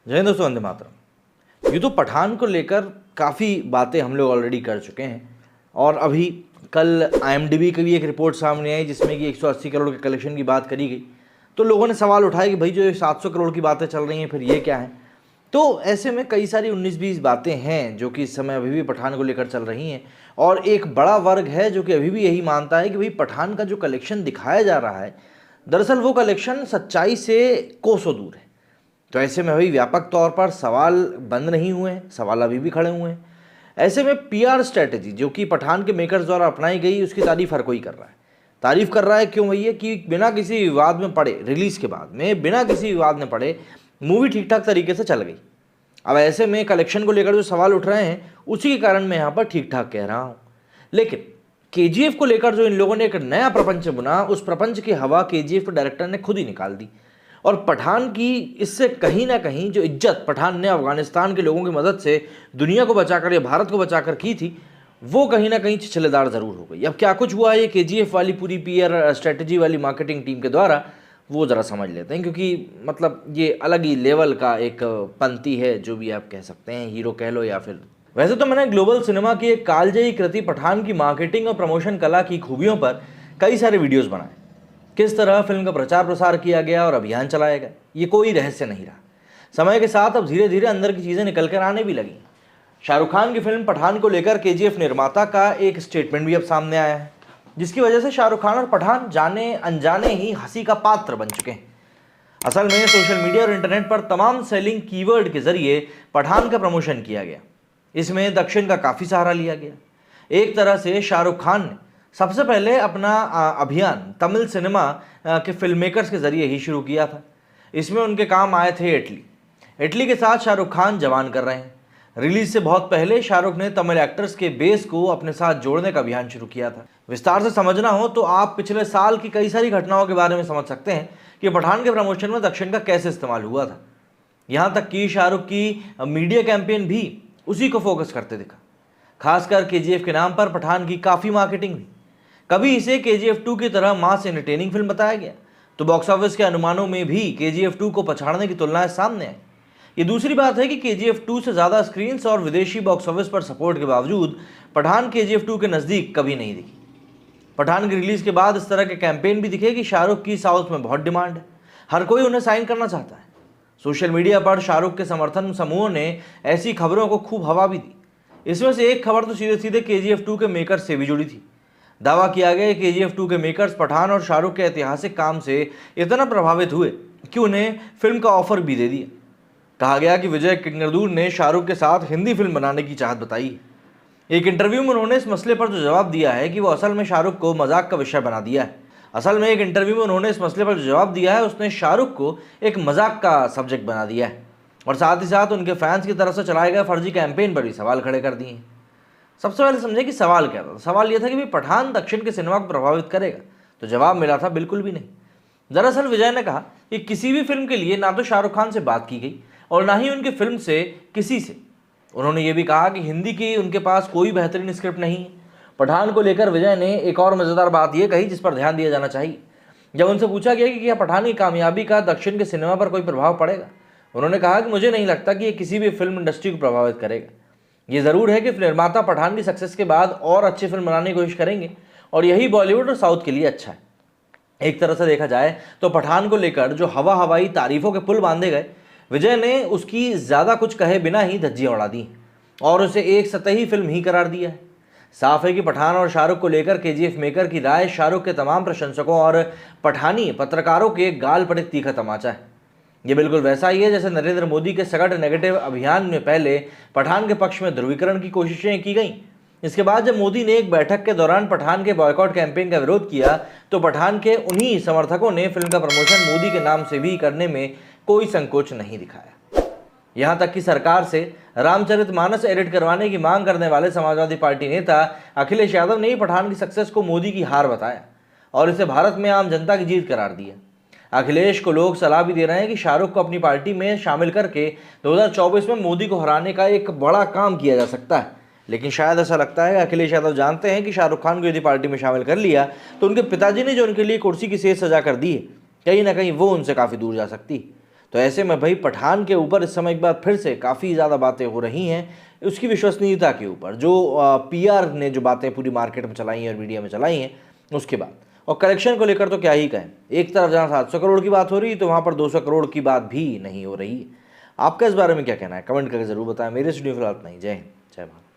जय हिंद दोस्तों, वंदे मातरम। ये तो पठान को लेकर काफ़ी बातें हम लोग ऑलरेडी कर चुके हैं और अभी कल IMDb की भी एक रिपोर्ट सामने आई जिसमें कि 180 करोड़ के कलेक्शन की बात करी गई। तो लोगों ने सवाल उठाया कि भाई जो ये 700 करोड़ की बातें चल रही हैं फिर ये क्या है। तो ऐसे में कई सारी 19-20 बातें हैं जो कि इस समय अभी भी पठान को लेकर चल रही हैं और एक बड़ा वर्ग है जो कि अभी भी यही मानता है कि भाई पठान का जो कलेक्शन दिखाया जा रहा है दरअसल वो कलेक्शन सच्चाई से कोसों दूर है। तो ऐसे में भाई व्यापक तौर पर सवाल बंद नहीं हुए हैं, सवाल अभी भी खड़े हुए हैं। ऐसे में PR स्ट्रेटेजी जो कि पठान के मेकर्स द्वारा अपनाई गई उसकी तारीफ हर कोई कर रहा है। तारीफ कर रहा है क्यों भैया कि बिना किसी विवाद में पड़े, रिलीज़ के बाद में बिना किसी विवाद में पड़े मूवी ठीक ठाक तरीके से चल गई। अब ऐसे में कलेक्शन को लेकर जो सवाल उठ रहे हैं उसी के कारण मैं यहाँ पर ठीक ठाक कह रहा हूँ। लेकिन KGF को लेकर जो इन लोगों ने एक नया प्रपंच बुना, उस प्रपंच की हवा KGF के डायरेक्टर ने खुद ही निकाल दी और पठान की इससे कहीं ना कहीं जो इज्जत पठान ने अफगानिस्तान के लोगों की मदद से दुनिया को बचाकर या भारत को बचाकर की थी वो कहीं ना कहीं छिछलेदार ज़रूर हो गई। अब क्या कुछ हुआ ये KGF वाली पूरी PR स्ट्रेटजी वाली मार्केटिंग टीम के द्वारा, वो ज़रा समझ लेते हैं क्योंकि मतलब ये अलग ही लेवल का एक पंक्ति है, जो भी आप कह सकते हैं, हीरो कह लो या फिर। वैसे तो मैंने ग्लोबल सिनेमा की एक कालजयी कृति पठान की मार्केटिंग और प्रमोशन कला की खूबियों पर कई सारे वीडियोस बनाए, किस तरह फिल्म का प्रचार प्रसार किया गया और अभियान चलाया गया, ये कोई रहस्य नहीं रहा। समय के साथ अब धीरे धीरे अंदर की चीज़ें निकल कर आने भी लगी। शाहरुख खान की फिल्म पठान को लेकर KGF निर्माता का एक स्टेटमेंट भी अब सामने आया है जिसकी वजह से शाहरुख खान और पठान जाने अनजाने ही हंसी का पात्र बन चुके हैं। असल में सोशल मीडिया और इंटरनेट पर तमाम सेलिंग कीवर्ड के जरिए पठान का प्रमोशन किया गया। इसमें दक्षिण का काफ़ी सहारा लिया गया। एक तरह से शाहरुख खान ने सबसे पहले अपना अभियान तमिल सिनेमा के फिल्म मेकर्स के जरिए ही शुरू किया था। इसमें उनके काम आए थे इटली के साथ शाहरुख खान जवान कर रहे हैं। रिलीज से बहुत पहले शाहरुख ने तमिल एक्टर्स के बेस को अपने साथ जोड़ने का अभियान शुरू किया था। विस्तार से समझना हो तो आप पिछले साल की कई सारी घटनाओं के बारे में समझ सकते हैं कि पठान के प्रमोशन में दक्षिण का कैसे इस्तेमाल हुआ था। यहाँ तक कि शाहरुख की मीडिया कैंपेन भी उसी को फोकस करते दिखा। खासकर KGF के नाम पर पठान की काफ़ी मार्केटिंग हुई। कभी इसे KGF 2 की तरह मास एंटरटेनिंग फिल्म बताया गया तो बॉक्स ऑफिस के अनुमानों में भी KGF 2 को पछाड़ने की तुलनाएं सामने आई। ये दूसरी बात है कि KGF 2 से ज़्यादा स्क्रीन्स और विदेशी बॉक्स ऑफिस पर सपोर्ट के बावजूद पठान KGF 2 के नज़दीक कभी नहीं दिखी। पठान की रिलीज़ के बाद इस तरह के कैंपेन भी दिखे कि शाहरुख की साउथ में बहुत डिमांड है, हर कोई उन्हें साइन करना चाहता है। सोशल मीडिया पर शाहरुख के समर्थन समूहों ने ऐसी खबरों को खूब हवा भी दी। इसमें से एक खबर तो सीधे सीधे KGF 2 के मेकर्स से भी जुड़ी थी। दावा किया गया कि KGF 2 के मेकर्स पठान और शाहरुख के ऐतिहासिक काम से इतना प्रभावित हुए कि उन्हें फिल्म का ऑफर भी दे दिया। कहा गया कि विजय किंगरदूर ने शाहरुख के साथ हिंदी फिल्म बनाने की चाहत बताई है। एक इंटरव्यू में उन्होंने इस मसले पर जो जवाब दिया है कि वो असल में शाहरुख को मजाक का विषय बना दिया है। उसने शाहरुख को एक मजाक का सब्जेक्ट बना दिया है और साथ ही साथ उनके फैंस की तरफ से चलाए गए फर्जी कैंपेन पर भी सवाल खड़े कर दिए हैं। सबसे पहले समझे कि सवाल क्या था। सवाल यह था कि भाई पठान दक्षिण के सिनेमा को प्रभावित करेगा, तो जवाब मिला था बिल्कुल भी नहीं। दरअसल विजय ने कहा कि किसी भी फिल्म के लिए ना तो शाहरुख खान से बात की गई और ना ही उनकी फिल्म से किसी से। उन्होंने ये भी कहा कि हिंदी की उनके पास कोई बेहतरीन स्क्रिप्ट नहीं है। पठान को लेकर विजय ने एक और मज़ेदार बात यह कही जिस पर ध्यान दिया जाना चाहिए। जब उनसे पूछा गया कि क्या पठान की कामयाबी का दक्षिण के सिनेमा पर कोई प्रभाव पड़ेगा, उन्होंने कहा कि मुझे नहीं लगता कि ये किसी भी फिल्म इंडस्ट्री को प्रभावित करेगा। ये ज़रूर है कि निर्माता पठान की सक्सेस के बाद और अच्छी फिल्म बनाने की कोशिश करेंगे और यही बॉलीवुड और साउथ के लिए अच्छा है। एक तरह से देखा जाए तो पठान को लेकर जो हवाई तारीफों के पुल बांधे गए, विजय ने उसकी ज़्यादा कुछ कहे बिना ही धज्जियाँ उड़ा दी और उसे एक सतही फिल्म ही करार दिया है। साफ है कि पठान और शाहरुख को लेकर KGF मेकर की राय शाहरुख के तमाम प्रशंसकों और पठानी पत्रकारों के गाल पर एक तीखा तमाचा है। ये बिल्कुल वैसा ही है जैसे नरेंद्र मोदी के सघन नेगेटिव अभियान में पहले पठान के पक्ष में ध्रुवीकरण की कोशिशें की गईं। इसके बाद जब मोदी ने एक बैठक के दौरान पठान के बॉयकॉट कैंपेन का विरोध किया तो पठान के उन्हीं समर्थकों ने फिल्म का प्रमोशन मोदी के नाम से भी करने में कोई संकोच नहीं दिखाया। यहाँ तक कि सरकार से रामचरितमानस एडिट करवाने की मांग करने वाले समाजवादी पार्टी नेता अखिलेश यादव ने ही पठान की सक्सेस को मोदी की हार बताया और इसे भारत में आम जनता की जीत करार दिया। अखिलेश को लोग सलाह भी दे रहे हैं कि शाहरुख को अपनी पार्टी में शामिल करके 2024 में मोदी को हराने का एक बड़ा काम किया जा सकता है। लेकिन शायद ऐसा लगता है अखिलेश यादव जानते हैं कि शाहरुख खान को यदि पार्टी में शामिल कर लिया तो उनके पिताजी ने जो उनके लिए कुर्सी की सेज सजा कर दी है, कहीं ना कहीं वो उनसे काफ़ी दूर जा सकती है। तो ऐसे में भाई पठान के ऊपर इस समय एक बार फिर से काफ़ी ज़्यादा बातें हो रही हैं उसकी विश्वसनीयता के ऊपर, जो पीआर ने जो बातें पूरी मार्केट में चलाई हैं और मीडिया में चलाई हैं उसके बाद। और कलेक्शन को लेकर तो क्या ही कहें, एक तरफ जहाँ 700 करोड़ की बात हो रही है तो वहाँ पर 200 करोड़ की बात भी नहीं हो रही। आपका इस बारे में क्या कहना है, कमेंट करके ज़रूर बताएं। मेरे स्टूडियो फिलहाल नहीं। जय हिंद, जय भारत।